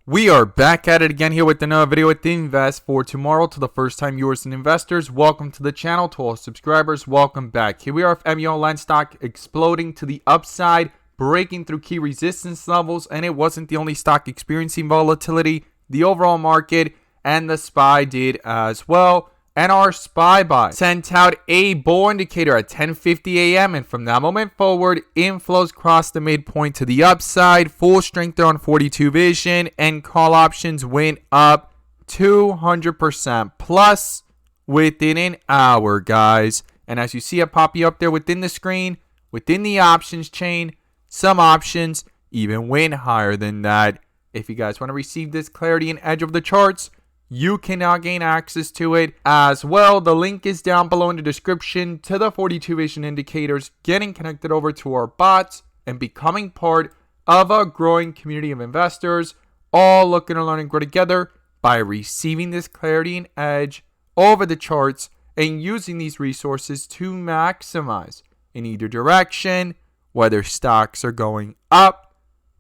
We are back at it again here with another video with Invest for tomorrow. To the first time viewers and investors, welcome to the channel. To all subscribers, welcome back. Here we are with MMAT stock exploding to the upside, breaking through key resistance levels, and it wasn't the only stock experiencing volatility. The overall market and the SPY did as well. And our SPY buy sent out a bull indicator at 10:50 a.m. and from that moment forward, inflows crossed the midpoint to the upside, full strength there on 42 vision, and call options went up 200% plus within an hour, guys. And as you see it popping up there within the screen, within the options chain, some options even went higher than that. If you guys want to receive this clarity and edge of the charts, you can now gain access to it as well. The link is down below in the description to the 42 vision indicators, getting connected over to our bots and becoming part of a growing community of investors, all looking to learn and grow together by receiving this clarity and edge over the charts and using these resources to maximize in either direction, whether stocks are going up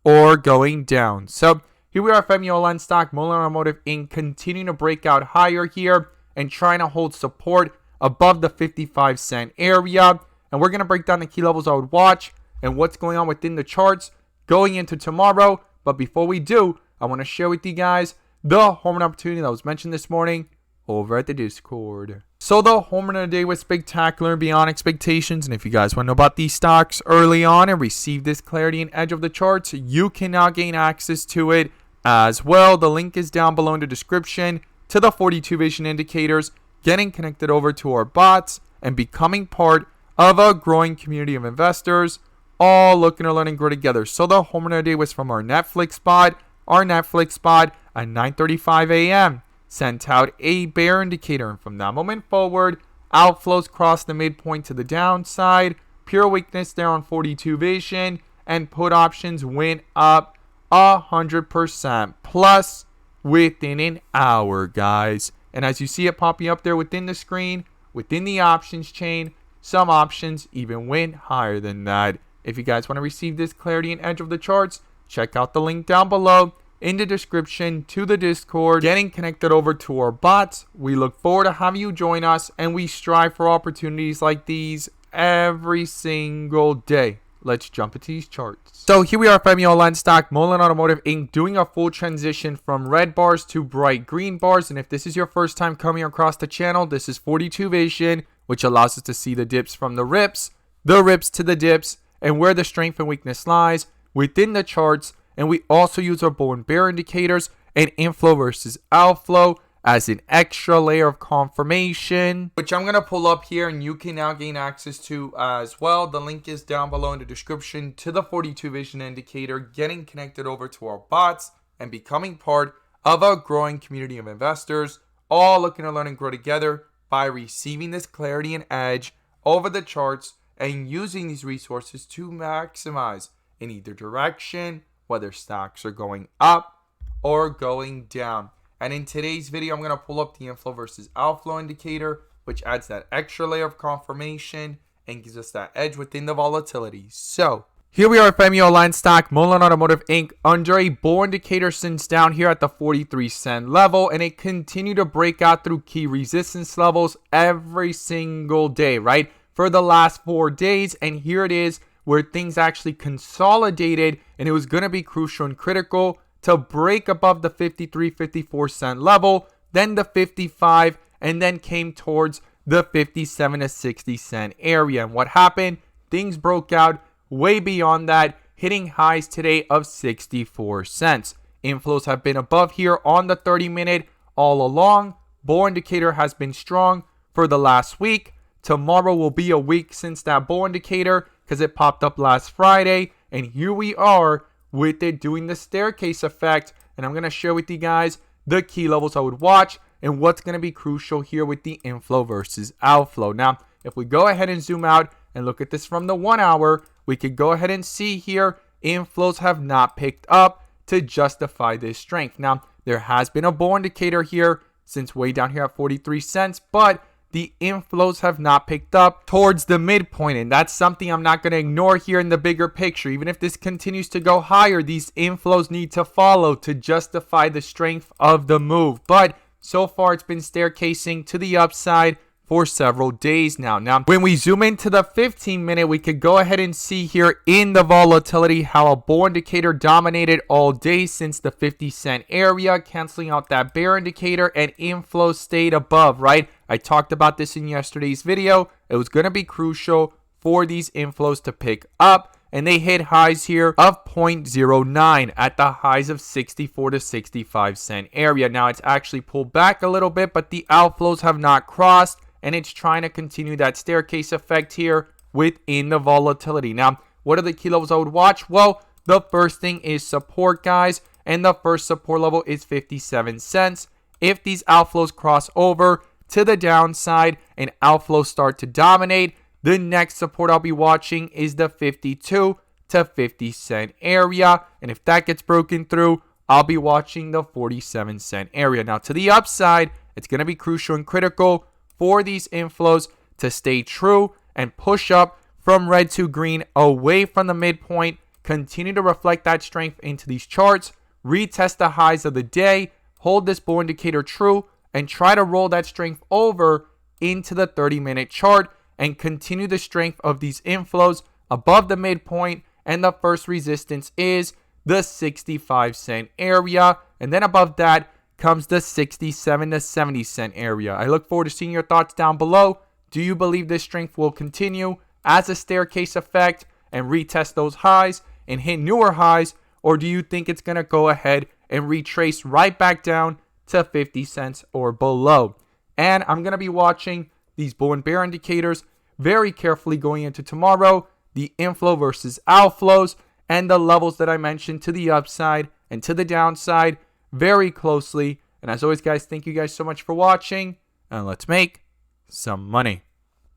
or going down. So here we are at Mullen stock, Mullen Automotive Inc. continuing to break out higher here and trying to hold support above the 55-cent area. And we're going to break down the key levels I would watch and what's going on within the charts going into tomorrow. But before we do, I want to share with you guys the home run opportunity that was mentioned this morning over at the Discord. So the home run of the day was spectacular and beyond expectations. And if you guys want to know about these stocks early on and receive this clarity and edge of the charts, you can now gain access to it as well. The link is down below in the description to the 42 vision indicators, getting connected over to our bots and becoming part of a growing community of investors, all looking to learn and grow together. So the home run of the day was from our Netflix spot. Our Netflix spot at 9:35 a.m. sent out a bear indicator, and from that moment forward, outflows crossed the midpoint to the downside, pure weakness there on 42 vision, and put options went up 100% plus within an hour, guys. And as you see it popping up there within the screen, within the options chain, some options even went higher than that. If you guys want to receive this clarity and edge of the charts, check out the link down below in the description to the Discord, getting connected over to our bots. We look forward to having you join us, and we strive for opportunities like these every single day. Let's jump into these charts. So here we are at Mullen stock, Mullen Automotive Inc. doing a full transition from red bars to bright green bars. And if this is your first time coming across the channel, this is 42 vision, which allows us to see the dips from the rips to the dips, and where the strength and weakness lies within the charts. And we also use our bull and bear indicators and inflow versus outflow as an extra layer of confirmation, which I'm going to pull up here and you can now gain access to as well. The link is down below in the description to the 42 vision indicator, getting connected over to our bots and becoming part of a growing community of investors, all looking to learn and grow together by receiving this clarity and edge over the charts and using these resources to maximize in either direction, whether stocks are going up or going down. And in today's video, I'm going to pull up the inflow versus outflow indicator, which adds that extra layer of confirmation and gives us that edge within the volatility. So here we are at Mullen stock, Mullen Automotive Inc. under a bull indicator since down here at the 43-cent level, and it continued to break out through key resistance levels every single day, right? For the last 4 days, and here it is where things actually consolidated, and it was going to be crucial and critical to break above the 53-54 cent level, then the 55, and then came towards the 57 to 60 cent area. And what happened? Things broke out way beyond that, hitting highs today of 64 cents. Inflows have been above here on the 30-minute all along. Bull indicator has been strong for the last week. Tomorrow will be a week since that bull indicator because it popped up last Friday, and here we are with it doing the staircase effect. And I'm going to share with you guys the key levels I would watch and what's going to be crucial here with the inflow versus outflow. Now, if we go ahead and zoom out and look at this from the 1 hour, we could go ahead and see here inflows have not picked up to justify this strength. Now, there has been a bull indicator here since way down here at 43 cents, but the inflows have not picked up towards the midpoint, and that's something I'm not going to ignore here in the bigger picture. Even if this continues to go higher, these inflows need to follow to justify the strength of the move. But so far, it's been staircasing to the upside for several days now. Now, when we zoom into the 15-minute, we could go ahead and see here in the volatility how a bull indicator dominated all day since the 50-cent area, canceling out that bear indicator, and inflow stayed above, right? I talked about this in yesterday's video. It was going to be crucial for these inflows to pick up, and they hit highs here of 0.09 at the highs of 64 to 65 cent area. Now, it's actually pulled back a little bit, but the outflows have not crossed, and it's trying to continue that staircase effect here within the volatility. Now, what are the key levels I would watch? Well, the first thing is support, guys, and the first support level is 57 cents. If these outflows cross over to the downside and outflows start to dominate, the next support I'll be watching is the 52 to 50 cent area, and if that gets broken through, I'll be watching the 47 cent area. Now, to the upside, it's going to be crucial and critical for these inflows to stay true and push up from red to green away from the midpoint, continue to reflect that strength into these charts, retest the highs of the day, hold this bull indicator true, and try to roll that strength over into the 30-minute chart and continue the strength of these inflows above the midpoint. And the first resistance is the 65 cent area, and then above that comes the 67 to 70 cent area. I look forward to seeing your thoughts down below. Do you believe this strength will continue as a staircase effect and retest those highs and hit newer highs, or do you think it's going to go ahead and retrace right back down to 50 cents or below? And I'm going to be watching these bull and bear indicators very carefully going into tomorrow, the inflow versus outflows, and the levels that I mentioned to the upside and to the downside very closely. And as always, guys, thank you guys so much for watching, and let's make some money.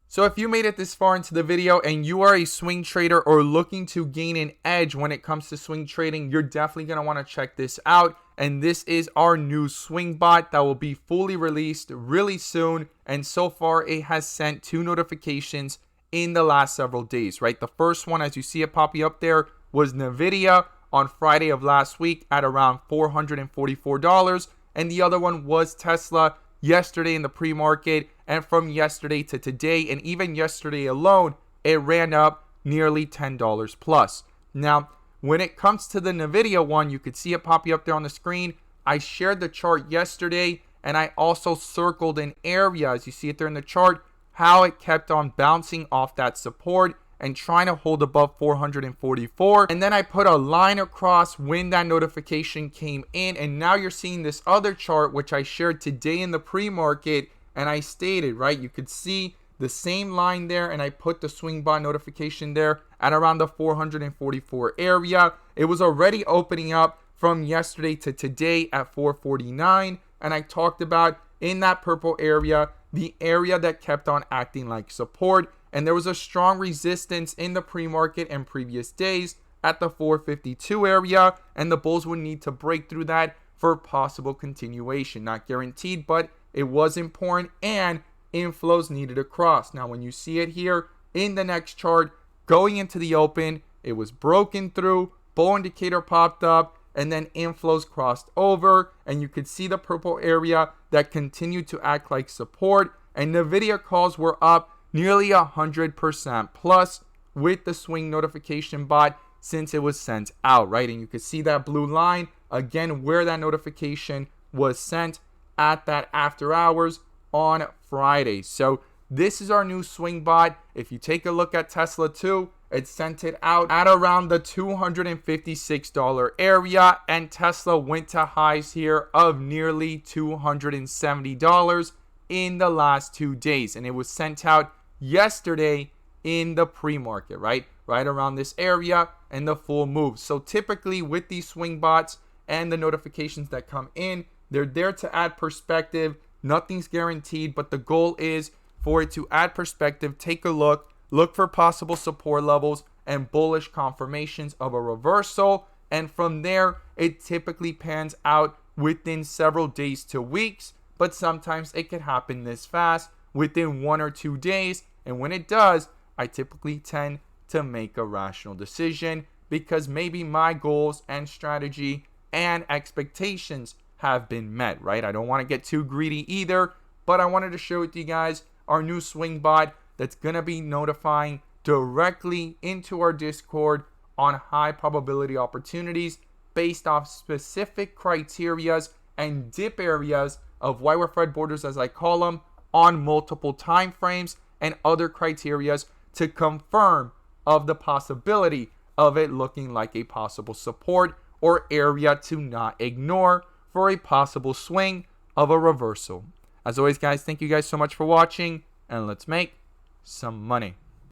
So if you made it this far into the video and you are a swing trader or looking to gain an edge when it comes to swing trading, you're definitely going to want to check this out. And this is our new swing bot that will be fully released really soon. And so far, it has sent 2 notifications in the last several days, right? The first one, as you see it popping up there, was NVIDIA on Friday of last week at around $444. And the other one was Tesla yesterday in the pre-market. And from yesterday to today, and even yesterday alone, it ran up nearly $10 plus. Now, when it comes to the NVIDIA one, you could see it popping up there on the screen. I shared the chart yesterday, and I also circled an area, as you see it there in the chart, how it kept on bouncing off that support and trying to hold above 444. And then I put a line across when that notification came in. And now you're seeing this other chart, which I shared today in the pre-market. And I stated, right, you could see the same line there. And I put the swing bot notification there at around the 444 area. It was already opening up from yesterday to today at 449. And I talked about in that purple area, the area that kept on acting like support. And there was a strong resistance in the pre-market and previous days at the 452 area. And the bulls would need to break through that for possible continuation. Not guaranteed, but it was important, and inflows needed to cross. Now, when you see it here in the next chart, going into the open, it was broken through, bull indicator popped up, and then inflows crossed over. And you could see the purple area that continued to act like support. And NVIDIA calls were up nearly 100% plus with the swing notification bot since it was sent out, right? And you can see that blue line again where that notification was sent at that after hours on Friday. So this is our new swing bot. If you take a look at Tesla too, it sent it out at around the $256 area, and Tesla went to highs here of nearly $270 in the last 2 days, and it was sent out yesterday in the pre-market, right around this area, and the full move. So typically with these swing bots and the notifications that come in, they're there to add perspective. Nothing's guaranteed, but the goal is for it to add perspective. Take a look for possible support levels and bullish confirmations of a reversal, and from there it typically pans out within several days to weeks, but sometimes it can happen this fast within 1 or 2 days. And when it does, I typically tend to make a rational decision because maybe my goals and strategy and expectations have been met, right? I don't want to get too greedy either, but I wanted to share with you guys our new swing bot that's going to be notifying directly into our Discord on high probability opportunities based off specific criterias and dip areas of wire Fred borders, as I call them, on multiple time frames and other criterias to confirm of the possibility of it looking like a possible support or area to not ignore for a possible swing of a reversal. As always, guys, thank you guys so much for watching, and let's make some money.